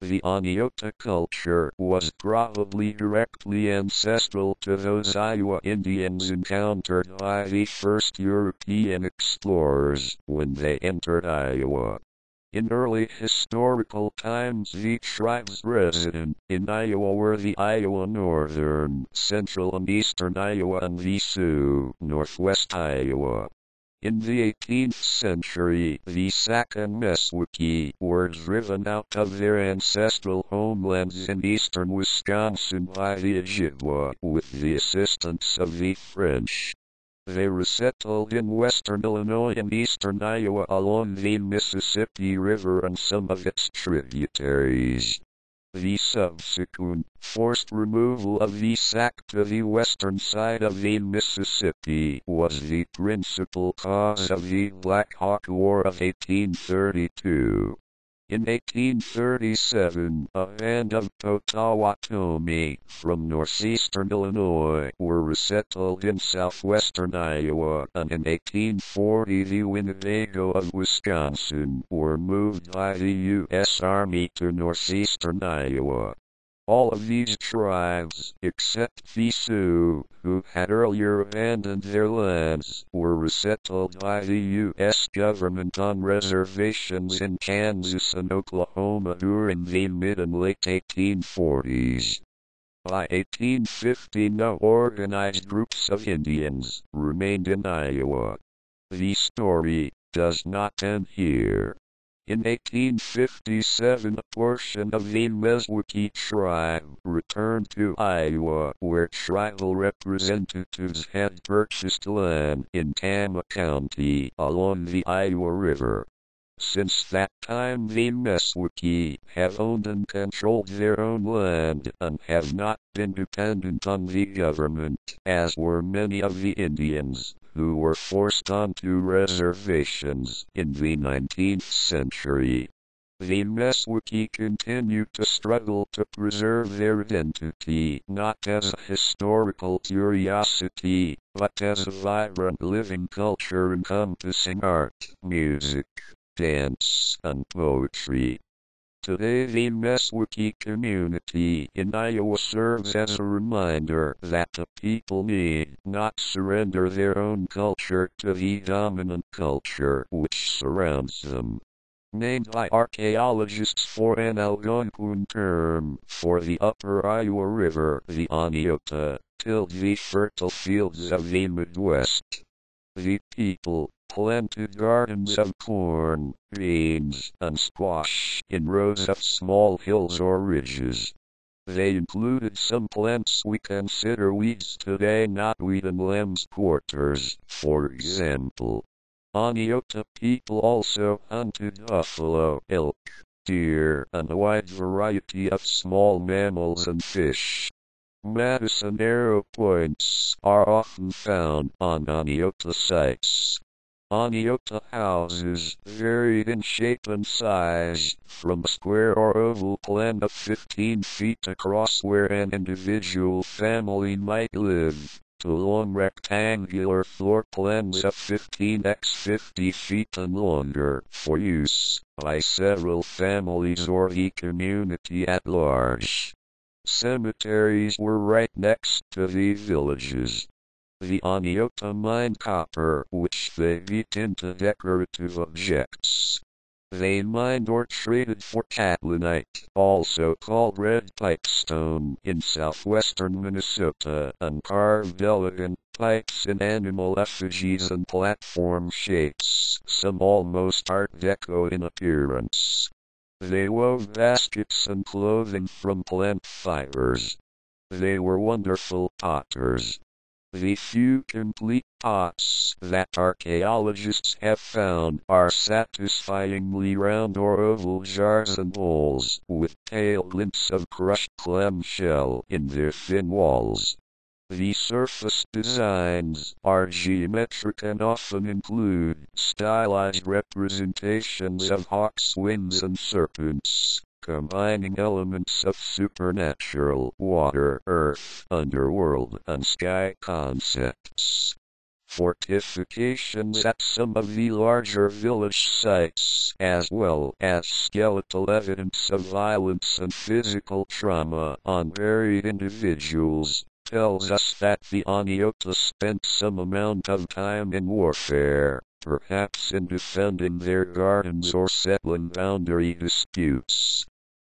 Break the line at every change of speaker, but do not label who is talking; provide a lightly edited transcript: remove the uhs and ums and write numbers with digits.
The Oneota culture was probably directly ancestral to those Iowa Indians encountered by the first European explorers when they entered Iowa. In early historical times, the tribes resident in Iowa were the Iowa Northern, Central and Eastern Iowa and the Sioux, Northwest Iowa. In the 18th century, the Sac and Meskwaki were driven out of their ancestral homelands in eastern Wisconsin by the Ojibwa with the assistance of the French. They resettled in western Illinois and eastern Iowa along the Mississippi River and some of its tributaries. The subsequent forced removal of the Sac to the western side of the Mississippi was the principal cause of the Black Hawk War of 1832. In 1837, a band of Potawatomi from northeastern Illinois were resettled in southwestern Iowa, and in 1840 the Winnebago of Wisconsin were moved by the U.S. Army to northeastern Iowa. All of these tribes, except the Sioux, who had earlier abandoned their lands, were resettled by the U.S. government on reservations in Kansas and Oklahoma during the mid and late 1840s. By 1850, no organized groups of Indians remained in Iowa. The story does not end here. In 1857, a portion of the Meskwaki tribe returned to Iowa, where tribal representatives had purchased land in Tama County along the Iowa River. Since that time, the Meskwaki have owned and controlled their own land and have not been dependent on the government, as were many of the Indians who were forced onto reservations in the 19th century. The Meskwaki continue to struggle to preserve their identity, not as a historical curiosity, but as a vibrant living culture encompassing art, music, dance, and poetry. Today, the Meskwaki community in Iowa serves as a reminder that the people need not surrender their own culture to the dominant culture which surrounds them. Named by archaeologists for an Algonquin term for the upper Iowa River, the Oneota, tilled the fertile fields of the Midwest. The people planted gardens of corn, beans, and squash in rows of small hills or ridges. They included some plants we consider weeds today, knotweed and lamb's quarters, for example. Oneota people also hunted buffalo, elk, deer, and a wide variety of small mammals and fish. Madison arrow points are often found on Oneota sites. Oneota houses varied in shape and size, from a square or oval plan of 15 feet across where an individual family might live, to long rectangular floor plans of 15 x 50 feet and longer, for use by several families or the community at large. Cemeteries were right next to the villages. The Oneota mined copper, which they beat into decorative objects. They mined or traded for catlinite, also called red pipestone, in southwestern Minnesota, and carved elegant pipes in animal effigies and platform shapes, some almost Art Deco in appearance. They wove baskets and clothing from plant fibers. They were wonderful potters. The few complete pots that archaeologists have found are satisfyingly round or oval jars and bowls, with pale glints of crushed clamshell in their thin walls. The surface designs are geometric and often include stylized representations of hawks' wings and serpents, combining elements of supernatural, water, earth, underworld, and sky concepts. Fortifications at some of the larger village sites, as well as skeletal evidence of violence and physical trauma on buried individuals, tells us that the Oneota spent some amount of time in warfare, perhaps in defending their gardens or settling boundary disputes.